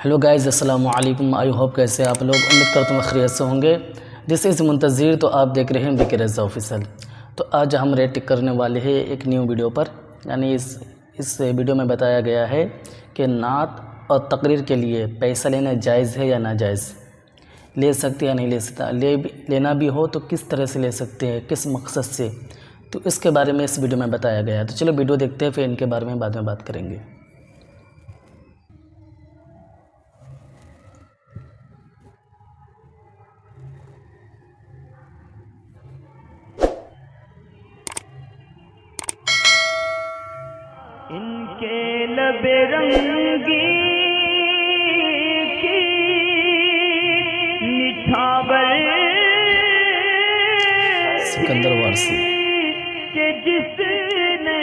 Hello guys, السلام علیکم۔ I hope کیسے آپ لوگ، امید کرتا ہوں خیریت سے ہوں گے۔ دس از منتظر، تو آپ دیکھ رہے ہیں بی کے رضا آفیشل۔ تو آج ہم ریٹ کرنے والے ہیں ایک نیو ویڈیو پر، یعنی اس ویڈیو میں بتایا گیا ہے کہ نعت اور تقریر کے لیے پیسہ لینا جائز ہے یا ناجائز، لے سکتے یا نہیں لے سکتا، لینا بھی ہو تو کس طرح سے لے سکتے ہیں، کس مقصد سے، تو اس کے بارے میں اس ویڈیو میں بتایا گیا ہے۔ تو چلو ویڈیو دیکھتے ہیں، پھر ان کے بارے میں بعد میں بات کریں گے۔ ان کے لب رنگی کی نچھاور سکندر وارسی کہ جس نے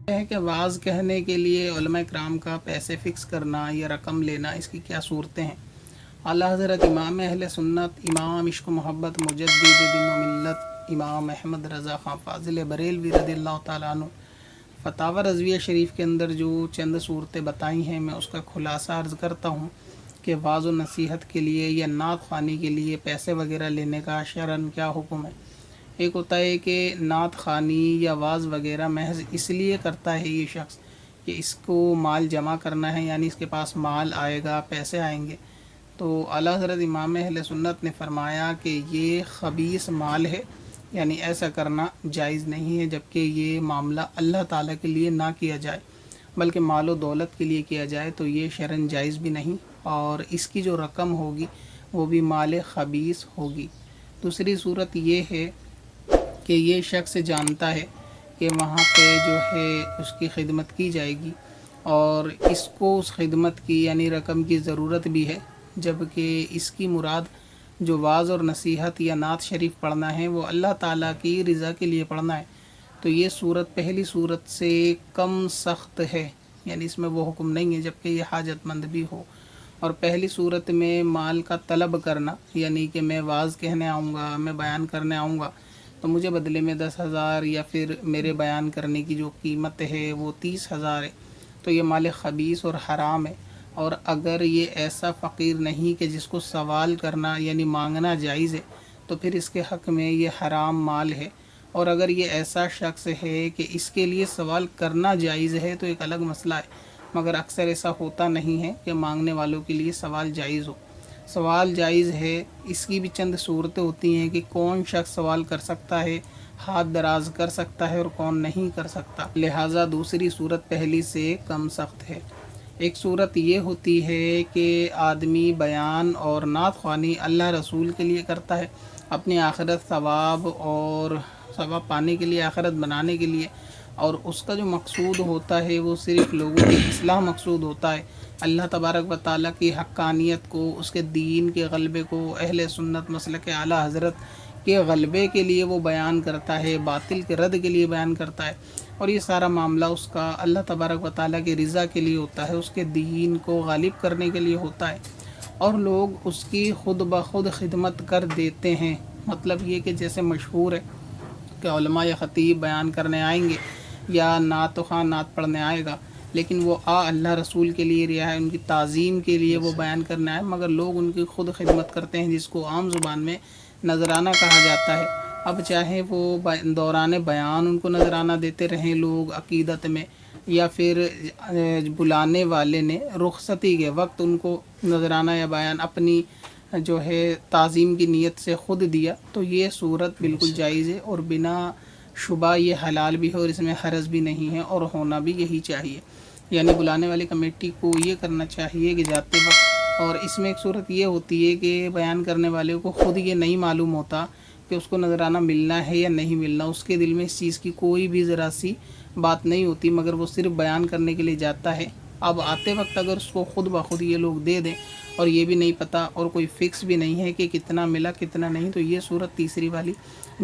ہے کہ واعظ کہنے کے لیے علماء کرام کا پیسے فکس کرنا یا رقم لینا، اس کی کیا صورتیں ہیں؟ اعلیٰ حضرت امام اہل سنت، امام عشق و محبت، مجدد دین و ملت، امام احمد رضا خان فاضل بریلوی رضی اللہ تعالیٰ عنہ، فتاوی رضویہ شریف کے اندر جو چند صورتیں بتائی ہیں، میں اس کا خلاصہ عرض کرتا ہوں کہ واعظ و نصیحت کے لیے یا نعت خوانی کے لیے پیسے وغیرہ لینے کا شرعاً کیا حکم ہے۔ ایک ہوتا ہے کہ نعت خوانی یا واعظ وغیرہ محض اس لیے کرتا ہے یہ شخص کہ اس کو مال جمع کرنا ہے، یعنی اس کے پاس مال آئے گا، پیسے آئیں گے، تو اعلیٰ حضرت امام اہل سنت نے فرمایا کہ یہ خبیث مال ہے، یعنی ایسا کرنا جائز نہیں ہے، جبکہ یہ معاملہ اللہ تعالیٰ کے لیے نہ کیا جائے بلکہ مال و دولت کے لیے کیا جائے تو یہ شرعاً جائز بھی نہیں، اور اس کی جو رقم ہوگی وہ بھی مال خبیث ہوگی۔ دوسری صورت یہ ہے کہ یہ شخص جانتا ہے کہ وہاں پہ جو ہے اس کی خدمت کی جائے گی اور اس کو اس خدمت کی یعنی رقم کی ضرورت بھی ہے، جبکہ اس کی مراد جو واعظ اور نصیحت یا نعت شریف پڑھنا ہے وہ اللہ تعالیٰ کی رضا کے لیے پڑھنا ہے، تو یہ صورت پہلی صورت سے کم سخت ہے، یعنی اس میں وہ حکم نہیں ہے جبکہ یہ حاجت مند بھی ہو۔ اور پہلی صورت میں مال کا طلب کرنا، یعنی کہ میں واعظ کہنے آؤں گا، میں بیان کرنے آؤں گا تو مجھے بدلے میں 10,000 یا پھر میرے بیان کرنے کی جو قیمت ہے وہ 30,000 ہے، تو یہ مال خبیث اور حرام ہے۔ اور اگر یہ ایسا فقیر نہیں کہ جس کو سوال کرنا یعنی مانگنا جائز ہے تو پھر اس کے حق میں یہ حرام مال ہے، اور اگر یہ ایسا شخص ہے کہ اس کے لیے سوال کرنا جائز ہے تو ایک الگ مسئلہ ہے، مگر اکثر ایسا ہوتا نہیں ہے کہ مانگنے والوں کے لیے سوال جائز ہو۔ سوال جائز ہے، اس کی بھی چند صورتیں ہوتی ہیں کہ کون شخص سوال کر سکتا ہے، ہاتھ دراز کر سکتا ہے اور کون نہیں کر سکتا، لہٰذا دوسری صورت پہلی سے کم سخت ہے۔ ایک صورت یہ ہوتی ہے کہ آدمی بیان اور نعت خوانی اللہ رسول کے لیے کرتا ہے، اپنی آخرت ثواب پانے کے لیے، آخرت بنانے کے لیے، اور اس کا جو مقصود ہوتا ہے وہ صرف لوگوں کی اصلاح مقصود ہوتا ہے، اللہ تبارک و تعالیٰ کی حقانیت کو، اس کے دین کے غلبے کو، اہل سنت مسلک اعلیٰ حضرت کے غلبے کے لیے وہ بیان کرتا ہے، باطل کے رد کے لیے بیان کرتا ہے، اور یہ سارا معاملہ اس کا اللہ تبارک و تعالیٰ کی رضا کے لیے ہوتا ہے، اس کے دین کو غالب کرنے کے لیے ہوتا ہے، اور لوگ اس کی خود بخود خدمت کر دیتے ہیں۔ مطلب یہ کہ جیسے مشہور ہے کہ علماء یا خطیب بیان کرنے آئیں گے یا نعت خواں نعت پڑھنے آئے گا، لیکن وہ اللہ رسول کے لیے رہا ہے، ان کی تعظیم کے لیے وہ بیان کرنے آئے، مگر لوگ ان کی خود خدمت کرتے ہیں، جس کو عام زبان میں نذرانہ کہا جاتا ہے۔ اب چاہے وہ دوران بیان ان کو نذرانہ دیتے رہیں لوگ عقیدت میں، یا پھر بلانے والے نے رخصتی کے وقت ان کو نذرانہ یا بیان اپنی جو ہے تعظیم کی نیت سے خود دیا، تو یہ صورت بالکل جائز ہے، اور بنا شبہ یہ حلال بھی ہے اور اس میں حرج بھی نہیں ہے، اور ہونا بھی یہی چاہیے، یعنی بلانے والی کمیٹی کو یہ کرنا چاہیے کہ جاتے وقت، اور اس میں ایک صورت یہ ہوتی ہے کہ بیان کرنے والے کو خود یہ نہیں معلوم ہوتا کہ اس کو نذرانہ ملنا ہے یا نہیں ملنا، اس کے دل میں اس چیز کی کوئی بھی ذرا سی بات نہیں ہوتی، مگر وہ صرف بیان کرنے کے لیے جاتا ہے۔ اب آتے وقت اگر اس کو خود بخود یہ لوگ دے دیں اور یہ بھی نہیں پتہ اور کوئی فکس بھی نہیں ہے کہ کتنا ملا کتنا نہیں، تو یہ صورت تیسری والی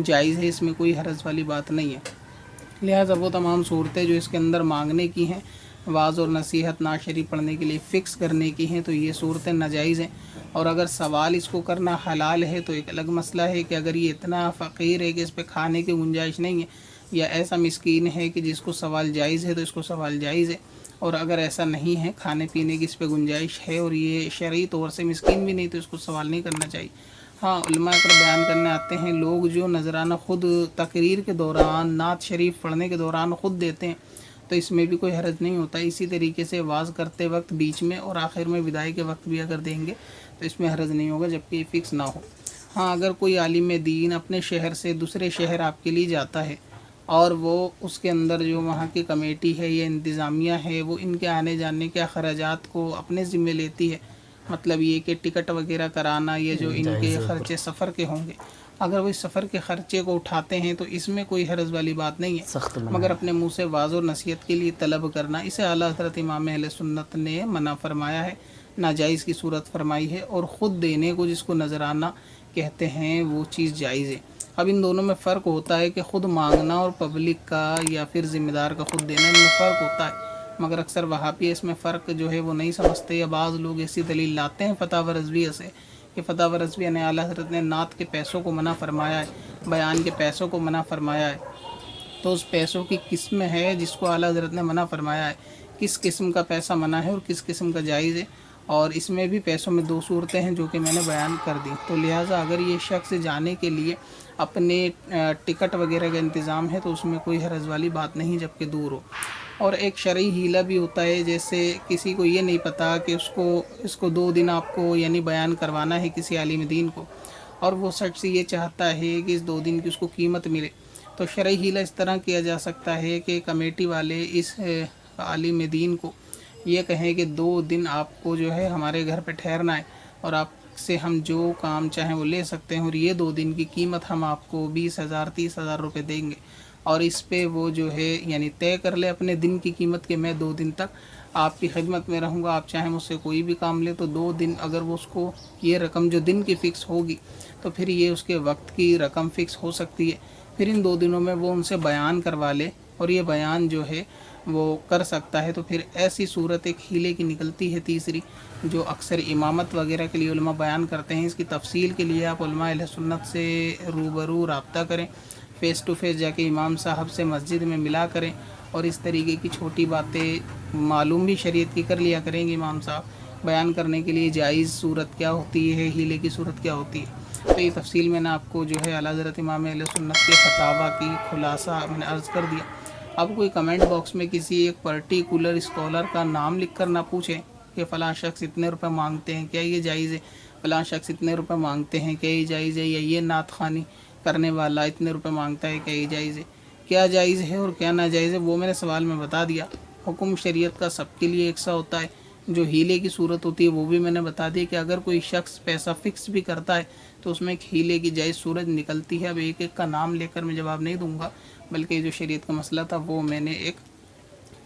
جائز ہے، اس میں کوئی حرج والی بات نہیں ہے۔ لہٰذا وہ تمام صورتیں جو اس کے اندر مانگنے کی ہیں، واعظ اور نصیحت نعت شریف پڑھنے کے لیے فکس کرنے کی ہیں، تو یہ صورتیں ناجائز ہیں، اور اگر سوال اس کو کرنا حلال ہے تو ایک الگ مسئلہ ہے کہ اگر یہ اتنا فقیر ہے کہ اس پہ کھانے کی گنجائش نہیں ہے، یا ایسا مسکین ہے کہ جس کو سوال جائز ہے تو اس کو سوال جائز ہے، اور اگر ایسا نہیں ہے، کھانے پینے کی اس پہ گنجائش ہے اور یہ شرعی طور سے مسکین بھی نہیں، تو اس کو سوال نہیں کرنا چاہیے۔ ہاں علماء اکرام بیان کرنے آتے ہیں، لوگ جو نذرانہ خود تقریر کے دوران، نعت شریف پڑھنے کے دوران خود دیتے ہیں تو اس میں بھی کوئی حرج نہیں ہوتا۔ اسی طریقے سے واز کرتے وقت بیچ میں اور آخر میں وداعی کے وقت بھی اگر دیں گے تو اس میں حرج نہیں ہوگا، جبکہ یہ فکس نہ ہو۔ ہاں اگر کوئی عالم دین اپنے شہر سے دوسرے شہر آپ کے لیے جاتا ہے اور وہ اس کے اندر جو وہاں کی کمیٹی ہے یا انتظامیہ ہے وہ ان کے آنے جانے کے اخراجات کو اپنے ذمہ لیتی ہے، مطلب یہ کہ ٹکٹ وغیرہ کرانا، یہ جو ان کے خرچے سفر کے ہوں گے، اگر وہ اس سفر کے خرچے کو اٹھاتے ہیں تو اس میں کوئی حرج والی بات نہیں ہے، سخت مگر اپنے منہ سے واضح اور نصیحت کے لیے طلب کرنا، اسے اعلیٰ حضرت امام اہل سنت نے منع فرمایا ہے، ناجائز کی صورت فرمائی ہے، اور خود دینے کو جس کو نذرانہ کہتے ہیں وہ چیز جائز ہے۔ اب ان دونوں میں فرق ہوتا ہے کہ خود مانگنا اور پبلک کا یا پھر ذمہ دار کا خود دینا، ان میں فرق ہوتا ہے، مگر اکثر وہابی اس میں فرق جو ہے وہ نہیں سمجھتے، یا بعض لوگ ایسی دلیل لاتے ہیں فتاوی رضویہ سے کہ فتاوی رضویہ نے اعلیٰ حضرت نے نعت کے پیسوں کو منع فرمایا ہے، بیان کے پیسوں کو منع فرمایا ہے، تو اس پیسوں کی قسم ہے جس کو اعلیٰ حضرت نے منع فرمایا ہے، کس قسم کا پیسہ منع ہے اور کس قسم کا جائز ہے، اور اس میں بھی پیسوں میں دو صورتیں ہیں جو کہ میں نے بیان کر دی۔ تو لہٰذا اگر یہ شخص جانے کے لیے اپنے ٹکٹ وغیرہ کا انتظام ہے تو اس میں کوئی حرج والی بات نہیں، جبکہ دور ہو۔ اور ایک شرعی ہیلہ بھی ہوتا ہے، جیسے کسی کو یہ نہیں پتہ کہ اس کو 2 دن آپ کو یعنی بیان کروانا ہے کسی عالم دین کو، اور وہ سچ سے یہ چاہتا ہے کہ اس 2 دن کی اس کو قیمت ملے، تو شرعی ہیلہ اس طرح کیا جا سکتا ہے کہ کمیٹی والے اس عالم دین کو یہ کہیں کہ 2 دن آپ کو جو ہے ہمارے گھر پہ ٹھہرنا ہے اور آپ سے ہم جو کام چاہیں وہ لے سکتے ہیں، اور یہ 2 دن کی قیمت ہم آپ کو 20,000 30,000 روپے دیں گے، اور اس پہ وہ جو ہے یعنی طے کر لے اپنے دن کی قیمت کہ میں 2 دن تک آپ کی خدمت میں رہوں گا، آپ چاہیں مجھ سے کوئی بھی کام لے، تو 2 دن اگر وہ اس کو یہ رقم جو دن کی فکس ہوگی تو پھر یہ اس کے وقت کی رقم فکس ہو سکتی ہے، پھر ان 2 دنوں میں وہ ان سے بیان کروا لے اور یہ بیان جو ہے وہ کر سکتا ہے، تو پھر ایسی صورت ایک ہیلے کی نکلتی ہے تیسری، جو اکثر امامت وغیرہ کے لیے علماء بیان کرتے ہیں۔ اس کی تفصیل کے لیے آپ علماء اہل سنت سے روبرو رابطہ کریں، فیس ٹو فیس جا کے امام صاحب سے مسجد میں ملا کریں، اور اس طریقے کی چھوٹی باتیں معلوم بھی شریعت کی کر لیا کریں گے امام صاحب، بیان کرنے کے لیے جائز صورت کیا ہوتی ہے، ہیلے کی صورت کیا ہوتی ہے۔ تو یہ تفصیل میں نے آپ کو جو ہے اعلیٰ حضرت امام اہل سنت کے فتاویٰ کی خلاصہ میں نے عرض کر دیا۔ اب کوئی کمنٹ باکس میں کسی ایک پرٹیکولر اسکالر کا نام لکھ کر نہ پوچھیں کہ فلاں شخص اتنے روپے مانگتے ہیں، کیا یہ جائز ہے، فلاں شخص اتنے روپے مانگتے ہیں، کیا یہ جائز ہے، یا یہ نعت خوانی کرنے والا اتنے روپے مانگتا ہے، کیا یہ جائز ہے۔ کیا جائز ہے اور کیا ناجائز ہے وہ میں نے سوال میں بتا دیا۔ حکم شریعت کا سب کے لیے یکساں ہوتا ہے، جو ہیلے کی صورت ہوتی ہے وہ بھی میں نے بتا دی کہ اگر کوئی شخص پیسہ فکس بھی کرتا ہے تو اس میں ایک ہیلے کی جائز صورت نکلتی ہے۔ اب ایک ایک کا نام لے کر میں جواب نہیں دوں گا، بلکہ جو شریعت کا مسئلہ تھا وہ میں نے ایک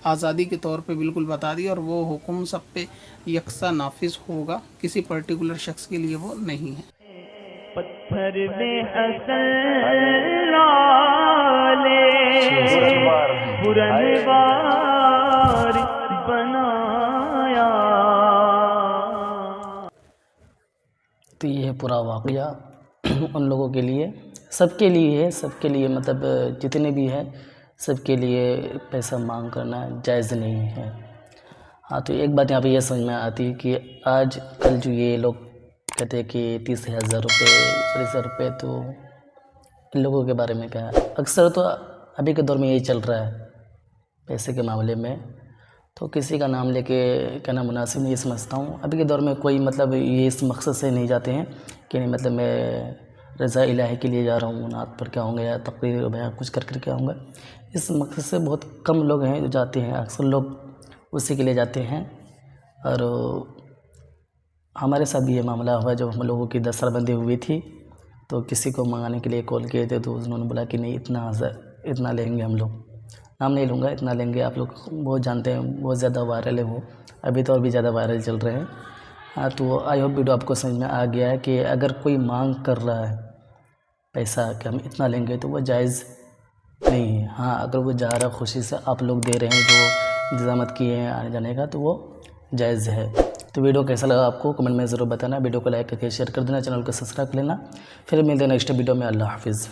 آزادی کے طور پہ بالکل بتا دیا، اور وہ حکم سب پہ یکساں نافذ ہوگا، کسی پرٹیکولر شخص کے لیے وہ نہیں ہے۔ پتھر میں اصل لالے پرنوار بنایا۔ تو یہ ہے پورا واقعہ ان لوگوں کے لیے، سب کے لیے ہے، سب کے لیے مطلب جتنے بھی ہیں سب کے لیے پیسہ مانگ کرنا جائز نہیں ہے۔ ہاں تو ایک بات یہاں پہ یہ سمجھ میں آتی ہے کہ آج کل جو یہ لوگ کہتے ہیں کہ 30,000 روپے 40,000 روپے، تو ان لوگوں کے بارے میں کیا ہے؟ اکثر تو ابھی کے دور میں یہی چل رہا ہے پیسے کے معاملے میں، تو کسی کا نام لے کے کہنا مناسب نہیں سمجھتا ہوں۔ ابھی کے دور میں کوئی مطلب یہ اس مقصد سے نہیں جاتے ہیں کہ نہیں مطلب میں رضا الہی کے لیے جا رہا ہوں، نعت پڑھ کے آؤں گا یا تقریر بیان کچھ کر کے آؤں گا، اس مقصد سے بہت کم لوگ ہیں جو جاتے ہیں، اکثر لوگ اسی کے لیے جاتے ہیں۔ اور ہمارے ساتھ بھی یہ معاملہ ہوا جب ہم لوگوں کی 10 سال بندی ہوئی تھی، تو کسی کو منگانے کے لیے کال کیے تھے، تو انہوں نے بولا کہ نہیں اتنا لیں گے، ہم لوگ نام نہیں لوں گا، اتنا لیں گے، آپ لوگ بہت جانتے ہیں، بہت زیادہ وائرل ہے وہ، ابھی تو اور بھی زیادہ وائرل چل رہے ہیں۔ ہاں تو آئی ہوپ ویڈیو آپ کو سمجھ میں آ گیا ہے کہ اگر کوئی مانگ کر رہا ہے پیسہ کہ ہم اتنا لیں گے تو وہ جائز نہیں ہے۔ ہاں اگر وہ جا رہا ہے خوشی سے، آپ لوگ دے رہے ہیں جو انتظامات کیے ہیں آنے جانے کا، تو وہ جائز ہے۔ تو ویڈیو کیسا لگا آپ کو کمنٹ میں ضرور بتانا، ویڈیو کو لائک کر کے شیئر کر دینا، چینل کو سبسکرائب کر لینا۔ پھر ملتے ہیں نیکسٹ ویڈیو میں، اللہ حافظ۔